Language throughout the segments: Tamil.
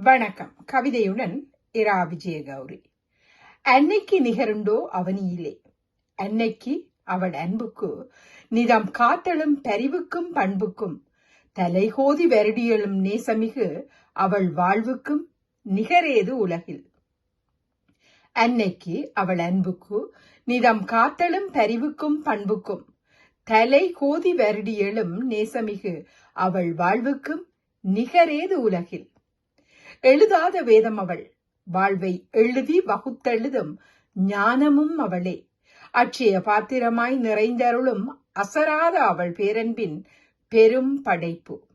வணக்கம். கவிதையுடன் இரா விஜயகௌரி. அன்னைக்கு நிகருண்டோ அவனியிலே, அன்னைக்கு அவள் அன்புக்கு நிதம் காத்தலும் பரிவுக்கும் பண்புக்கும் தலைகோதி வருடியலும் நேசமிகு அவள் வாழ்வுக்கும் நிகரேது உலகில். அன்னைக்கு அவள் அன்புக்கு நிதம் காத்தலும் பரிவுக்கும் பண்புக்கும் தலை கோதி வருடியலும் நேசமிகு அவள் வாழ்வுக்கும் நிகரேது உலகில். எழுதாத வேதம் அவள், வாழ்வை எழுதி வகுத்தெழுதும் ஞானமும் அவளே. அட்சய பாத்திரமாய் நிறைந்தருளும் அசராத அவள் பேரன்பின் பெரும் படைப்பு.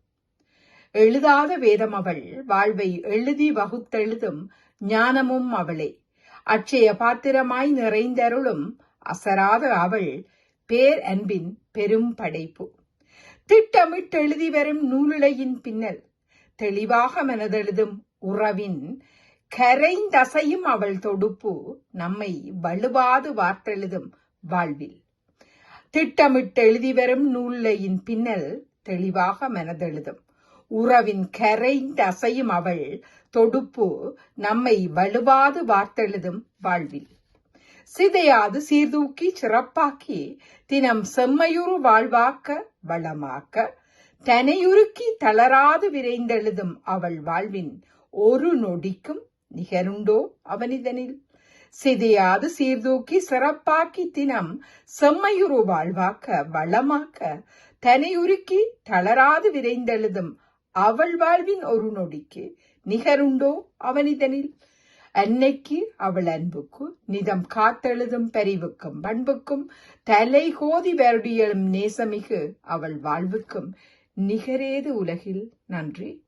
எழுதாத வேதம் அவள், வாழ்வை எழுதி வகுத்தெழுதும் ஞானமும் அவளே. அட்சய பாத்திரமாய் நிறைந்தருளும் அசராத அவள் பேர் அன்பின் பெரும் படைப்பு. திட்டமிட்டெழுதி வரும் நூலிழையின் பின்னல் தெளிவாக மனதெழுதும் உறவின் கரைந்தசையும் அவள் தொடுப்பு நம்மை வலுவாது வார்த்தெழுதும் வாழ்வில். திட்டமிட்டு எழுதி வரும் நூலையின் பின்னல் தெளிவாக மனதெழுதும் உறவின் கரைந்தசையும் அவள் தொடுப்பு நம்மை வலுவாது வார்த்தெழுதும் வாழ்வில். சிதையாது சீர்தூக்கி சிறப்பாக்கி தினம் செம்மையுறு வாழ்வாக்க வளமாக்க தனையுருக்கி தளராது விரைந்தெழுதும் அவள் வாழ்வின் ஒரு நொடிக்கும் நிகருண்டோ அவனிதனில். சிதையாது சீர்தூக்கி சிறப்பாக்கி தினம் செம்மையுறு வாழ்வாக்க வளமாக்க தனையுருக்கி தளராது விரைந்தெழுதும் அவள் வாழ்வின் ஒரு நொடிக்கு நிகருண்டோ அவனிதனில். அன்னைக்கு அவள் அன்புக்கு நிதம் காத்தெழுதும் பரிவுக்கும் பண்புக்கும் தலை கோதி வருடியலும் நேசமிகு அவள் வாழ்வுக்கும் நிகரேது உலகில். நன்றி.